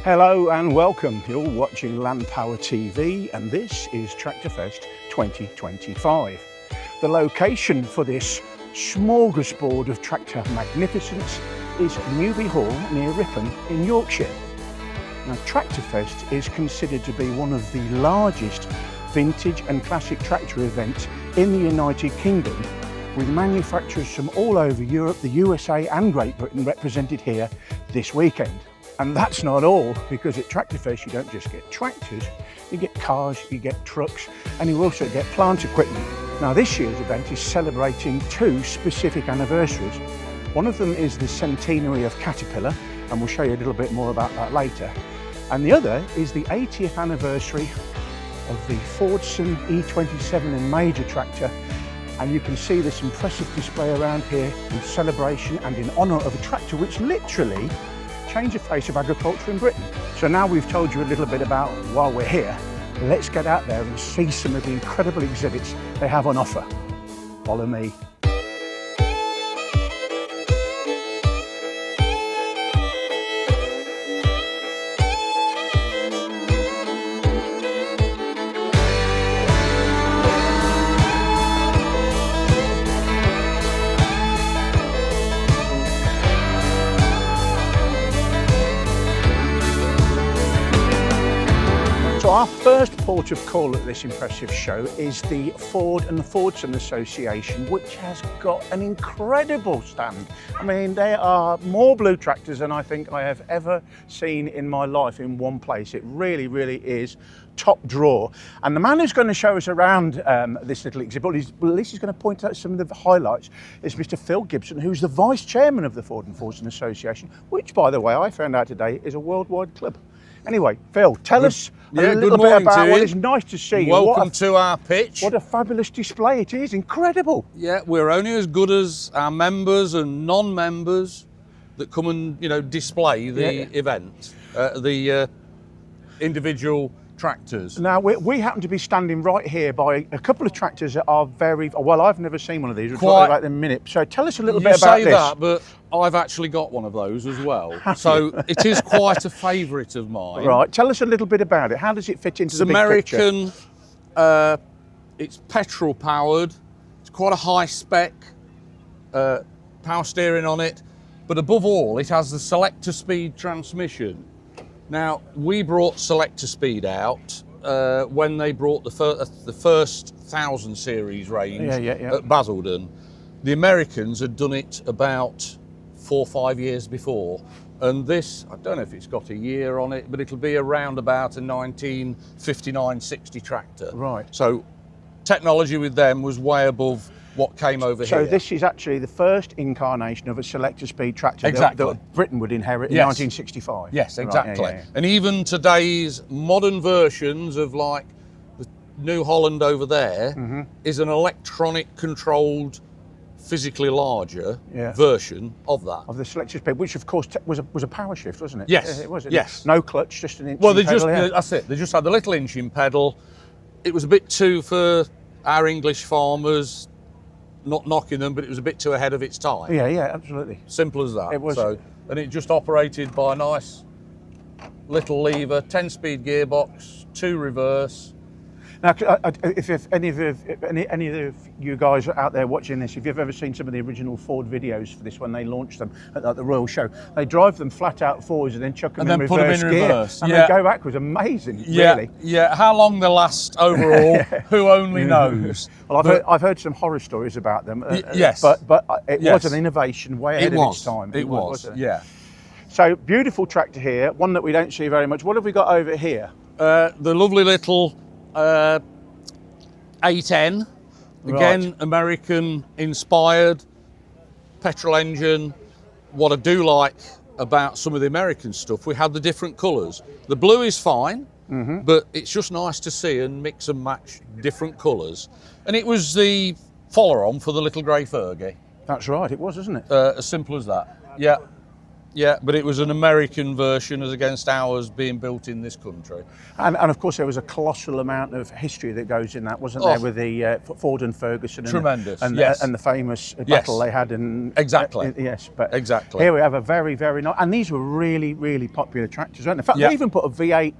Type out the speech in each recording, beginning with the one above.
Hello and welcome. You're watching LandPowerTV and this is Tractorfest 2025. The location for this smorgasbord of tractor magnificence is Newby Hall near Ripon in Yorkshire. Now, Tractorfest is considered to be one of the largest vintage and classic tractor events in the United Kingdom, with manufacturers from all over Europe, the USA and Great Britain represented here this weekend. And that's not all, because at Tractorfest you don't just get tractors, you get cars, you get trucks, and you also get plant equipment. Now, this year's event is celebrating two specific anniversaries. One of them is the centenary of Caterpillar, and we'll show you a little bit more about that later. And the other is the 80th anniversary of the Fordson E27 and Major tractor. And you can see this impressive display around here in celebration and in honour of a tractor which literally changed the face of agriculture in Britain. So now we've told you a little bit about why we're here, let's get out there and see some of the incredible exhibits they have on offer. Follow me. So our first port of call at this impressive show is the Ford and Fordson Association, which has got an incredible stand. I mean, there are more blue tractors than I think I have ever seen in my life in one place. It really, really is top draw. And the man who's going to show us around this little exhibit, at least he's going to point out some of the highlights, is Mr. Phil Gibson, who's the Vice Chairman of the Ford and Fordson Association, which, by the way, I found out today is a worldwide club. Anyway, Phil, tell us a little bit about what it's nice to see. Welcome to our pitch. What a fabulous display it is, incredible. Yeah, we're only as good as our members and non-members that come and, display the event, the individual tractors. Now, we happen to be standing right here by a couple of tractors that are very, well, I've never seen one of these. We'll talk about them in a minute. So tell us a little bit about this. You say that, but I've actually got one of those as well. So it is quite a favourite of mine. Right, tell us a little bit about it. How does it fit into the big American, picture? It's petrol powered. It's quite a high spec power steering on it. But above all, it has the selector speed transmission. Now, we brought selector speed out when they brought the first 1000 series range at Basildon. The Americans had done it about 4 or 5 years before. And this, I don't know if it's got a year on it, but it'll be around about a 1959-60 tractor. Right. So technology with them was way above what came over here. So this is actually the first incarnation of a selector speed tractor that Britain would inherit in 1965. Yes, exactly. Right, And even today's modern versions of like the New Holland over there is an electronic controlled, physically larger version of that. Of the selector speed, which of course was a power shift, wasn't it? Yes. It was. Yes. No clutch, just an inch Well, pedal, that's it. They just had the little inching pedal. It was a bit too, for our English farmers, not knocking them, but it was a bit too ahead of its time. Yeah, absolutely. Simple as that. It was. So, and it just operated by a nice little lever, 10-speed gearbox, 2 reverse. Now, if any of you guys out there watching this, if you've ever seen some of the original Ford videos for this when they launched them at the Royal Show, they drive them flat out forwards and then chuck them in reverse gear. And they go backwards. Amazing, really. Yeah, how long they last overall, who only knows. Well, I've heard some horror stories about them. Yes. But it was an innovation way ahead of its time. It was, yeah. So, beautiful tractor here, one that we don't see very much. What have we got over here? The lovely little A10, again, American inspired, petrol engine. What I do like about some of the American stuff, we had the different colours. The blue is fine, but it's just nice to see and mix and match different colours. And it was the follow-on for the little grey Fergie. That's right, it was, isn't it? As simple as that, yeah. Yeah, but it was an American version as against ours being built in this country. And of course, there was a colossal amount of history that goes in that, wasn't there, with the Ford and Ferguson, Tremendous, and yes. the famous Yes. battle they had. And Exactly. yes, but Exactly. here we have a very, very nice, and these were really, really popular tractors, weren't they? In fact, Yeah. they even put a V8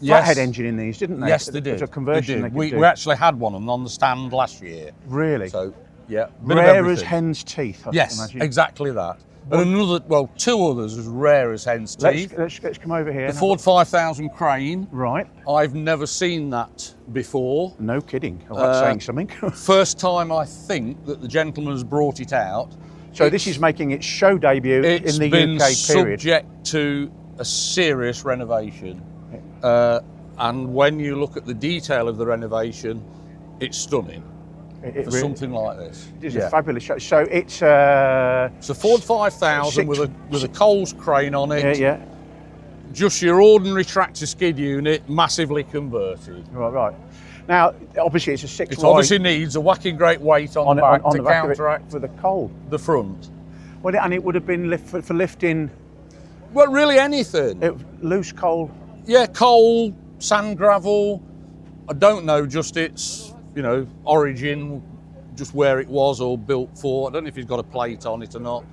flathead engine in these, didn't they? Yes, they did. It was a conversion They they did. could do. We actually had one of them on the stand last year. Really? So, yeah. Bit of Rare as everything. hen's teeth, I Yes, imagine. exactly that. And another, well, two others as rare as hen's teeth. Let's come over here. The Ford 5000 crane. Right. I've never seen that before. No kidding. Oh, that's saying something. First time I think that the gentleman has brought it out. So this is making its show debut in It's the been UK period. subject to a serious renovation. And when you look at the detail of the renovation, it's stunning for something like this. It is a fabulous show. So it's It's a Ford 5000 with a Coles crane on it. yeah. Just your ordinary tractor skid unit, massively converted. Right. Now, obviously, it's a 6 It obviously needs a whacking great weight on the back on to the back of it counteract for the coal. the front. Well, and it would have been for lifting Well, really anything. loose coal. Yeah, coal, sand, gravel. I don't know just its, origin, just where it was or built for. I don't know if he's got a plate on it or not.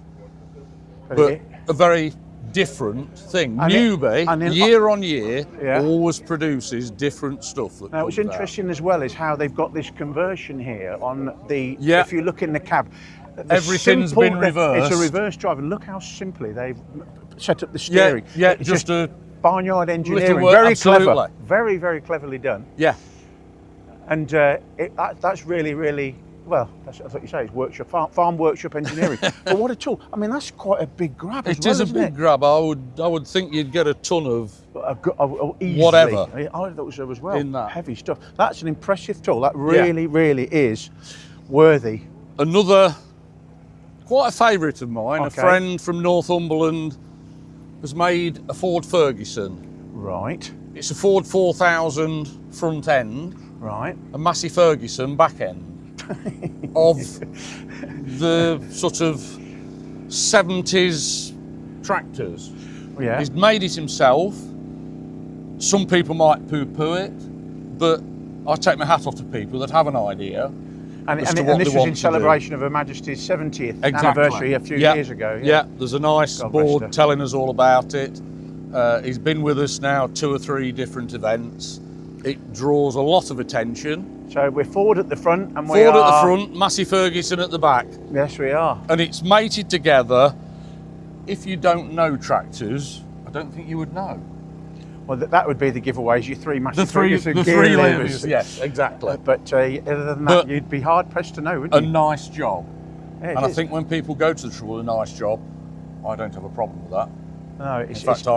But a very different thing. And Newbie, year on year, Yeah. always produces different stuff. Now, what's comes out. interesting as well is how they've got this conversion here on the. Yeah. If you look in the cab, Everything's been reversed. It's a reverse drive, and look how simply they've set up the steering. Yeah, It's just a barnyard engineering. work, Very absolutely. clever. Very, very cleverly done. yeah. And that's really, really, well, that's what you say, it's workshop, farm workshop engineering. But what a tool. I mean, that's quite a big grab as It well, is a isn't big it? grab. I would think you'd get a ton of Easily. whatever I thought so as well. in that. Heavy stuff. That's an impressive tool. That really, really is worthy. Another, quite a favourite of mine, Okay. a friend from Northumberland has made a Ford Ferguson. Right, It's a Ford 4000 front end, right. a Massey Ferguson back end of the sort of 70s tractors. Yeah. He's made it himself. Some people might poo-poo it, but I take my hat off to people that have an idea. And as to this what was they want in to celebration of Her Majesty's 70th Exactly. anniversary a few Yeah. years ago. Yeah, there's a nice God bless her. board telling us all about it. He's been with us now 2 or 3 different events. It draws a lot of attention. So we're Ford at the front and we Ford are... at the front, Massey Ferguson at the back. Yes, we are. And it's mated together. If you don't know tractors, I don't think you would know. Well, that would be the giveaways, your 3 Massey The three Ferguson gear levers. yes, exactly. But other than that, you'd be hard pressed to know, A wouldn't you? nice job. Yeah, it And I is. think when people go to the trouble with a nice job, I don't have a problem with that. No, In fact,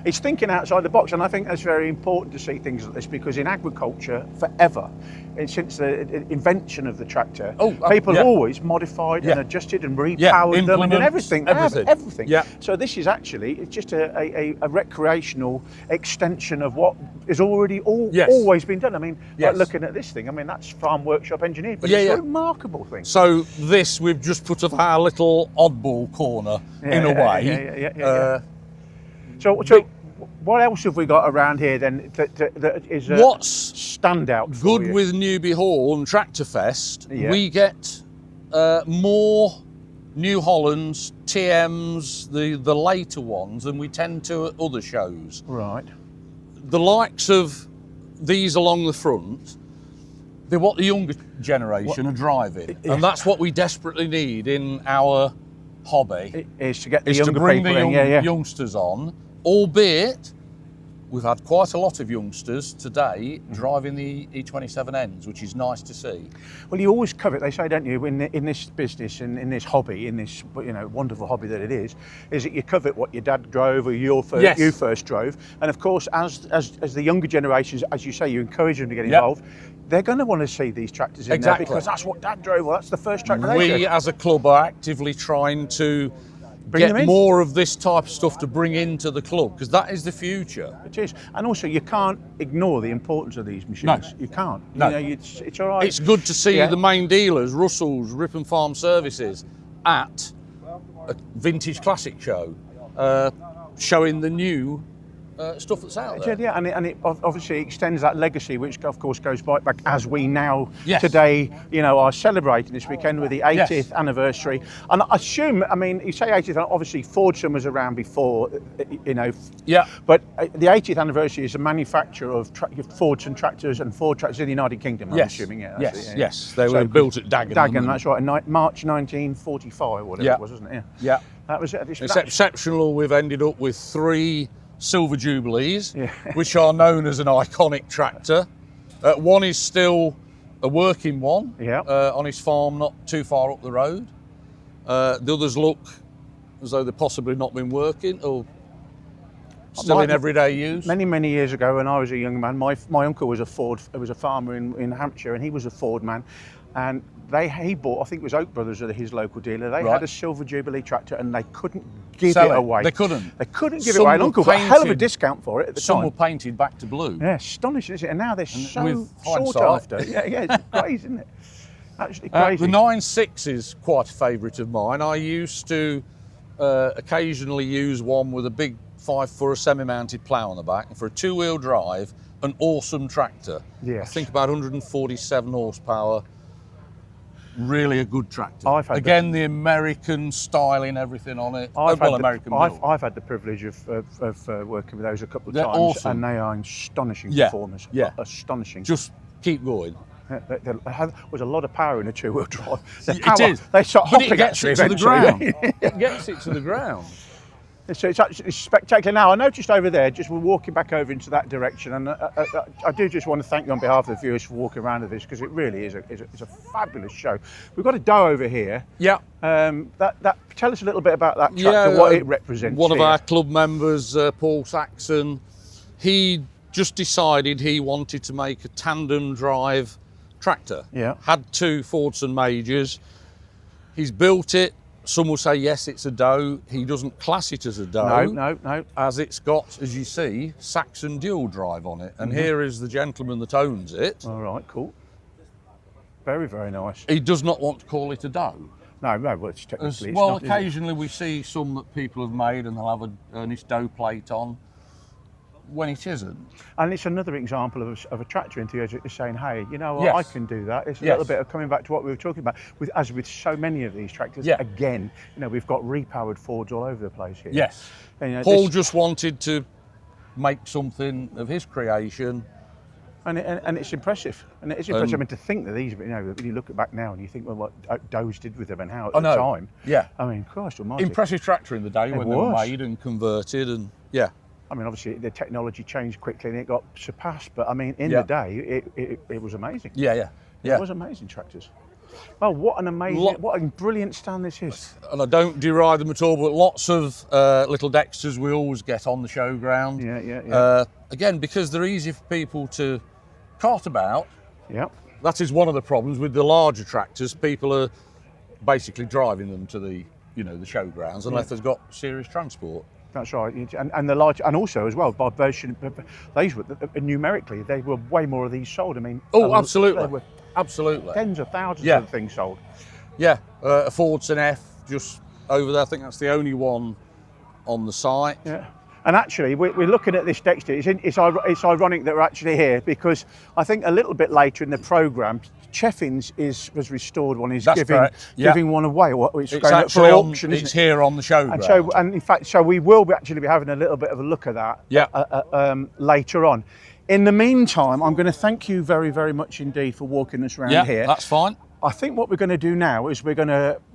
it's thinking outside the box, and I think that's very important to see things like this because in agriculture, forever, and since the invention of the tractor, people have always modified and adjusted and repowered them and everything. Everything. Yeah. So this is actually it's just a recreational extension of what has already always been done. I mean, like looking at this thing, I mean that's farm workshop engineering, but it's a remarkable thing. So this we've just put of our little oddball corner in a way. So what else have we got around here then that is what's standout for good you? with Newby Hall and Tractor Fest? Yeah. We get more New Hollands, TMs, the later ones, than we tend to at other shows. Right. The likes of these along the front, they're what the younger generation are driving, and that's what we desperately need in our hobby. It is to get the Is younger to bring people the in, youngsters on, albeit we've had quite a lot of youngsters today driving the E27Ns, which is nice to see. Well, you always cover it. They say, don't you, in this business and in this hobby, in this wonderful hobby that it is that you covet what your dad drove or you first drove. And of course, as the younger generations, as you say, you encourage them to get involved. They're going to want to see these tractors in there because that's what dad drove. Well, that's the first tractor they drove. We, as a club, are actively trying to Bring them get in. more of this type of stuff to bring into the club, because that is the future. It is, and also you can't ignore the importance of these machines. You can't. No. It's all right. It's good to see the main dealers, Russell's, Ripon Farm Services, at a vintage classic show. showing the new stuff that's out there. Yeah, and it obviously extends that legacy, which of course goes back as we now Yes. today, you know, are celebrating this weekend with the 80th Yes. anniversary. And I assume, I mean, you say 80th, obviously Fordson was around before, you know. Yeah. But the 80th anniversary is a manufacturer of Fordson tractors and Ford tractors in the United Kingdom, I'm Yes. assuming. Yeah, Yes. yeah. Yes. They were built at Dagenham. Dagenham, that's right, in March 1945, whatever Yeah. it was, wasn't it? Yeah. That was it. It's exceptional. We've ended up with 3 Silver Jubilees, Yeah. which are known as an iconic tractor. One is still a working one Yeah. on his farm not too far up the road. The others look as though they've possibly not been working or still in everyday use. Many years ago, when I was a young man, my uncle was a farmer in Hampshire, and he was a Ford man. And he bought, I think it was Oak Brothers, his local dealer. They Right. had a Silver Jubilee tractor, and they couldn't give Sell it it. away. They couldn't. They couldn't give it Some away. And were Uncle got a hell of a painted- discount for it at the Some time. were painted back to blue. Yeah, astonishing, isn't it? And now they're so with sought hindsight. after. Yeah, it's crazy, isn't it? Actually crazy. The 9.6 is quite a favourite of mine. I used to occasionally use one with a big 5-foot semi-mounted plough on the back, and for a 2-wheel drive, an awesome tractor. Yes. I think about 147 horsepower. Really a good tractor. I've had Again, the American styling, everything on it. American built. I've had the privilege of working with those a couple of They're times, awesome. and they are astonishing Yeah, performers. yeah. Astonishing. Just keep going. There was a lot of power in a 2-wheel drive. It is. They start But hopping it gets actually it to the eventually. ground. It gets it to the ground. So it's actually spectacular. Now, I noticed over there, just we're walking back over into that direction, and I do just want to thank you on behalf of the viewers for walking around with this, because it really is a fabulous show. We've got a doe over here. Yeah. Tell us a little bit about that tractor, what it represents. One of here. our club members, Paul Saxon, he just decided he wanted to make a tandem drive tractor. Yeah. Had 2 Fordson Majors. He's built it. Some will say, yes, it's a doe. He doesn't class it as a doe. No. As it's got, as you see, Saxon dual drive on it. And here is the gentleman that owns it. All right, cool. Very, very nice. He does not want to call it a doe. No, well, it's technically Well, it's not, is it? occasionally we see some that people have made and they'll have an Ernest doe plate on when it isn't. And it's another example of a tractor enthusiast saying, hey, you know what, Yes. I can do that. It's a Yes. little bit of coming back to what we were talking about, as with so many of these tractors. Yeah. Again, you know, we've got repowered Fords all over the place here. Yes. And, you know, Paul just wanted to make something of his creation. and it's impressive. And it is impressive. I mean, to think that these, you know, when you look back now and you think, well, what Doe's did with them and how at the time. Yeah. I mean, Christ almighty. Impressive tractor in the day when they were made and converted, and yeah. I mean, obviously the technology changed quickly and it got surpassed, but I mean, in Yeah. the day, it was amazing. Yeah. It was amazing tractors. Well, what an amazing, what a brilliant stand this is. And I don't deride them at all, but lots of little Dexters we always get on the showground. Yeah. Again, because they're easy for people to cart about. Yeah. That is one of the problems with the larger tractors. People are basically driving them to the, you know, the showgrounds unless they've got serious transport. That's right, and the large, and also as well by version, these were numerically they were way more of these sold. I mean, absolutely, there were absolutely, tens of thousands of things sold. Yeah, a Fordson F just over there. I think that's the only one on the site. Yeah, and actually we're looking at this Dexter. It's ironic that we're actually here because I think a little bit later in the programme, Cheffins has restored one. He's giving one away. It's going up for auction. It's here on the showground. And in fact, we will actually be having a little bit of a look at that later on. In the meantime, I'm going to thank you very, very much indeed for walking us around here. Yeah, that's fine. I think what we're going to do now is we'll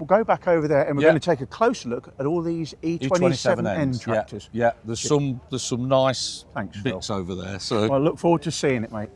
go back over there and we're going to take a closer look at all these E27N tractors. Yeah, there's some nice bits over there. So I look forward to seeing it, mate.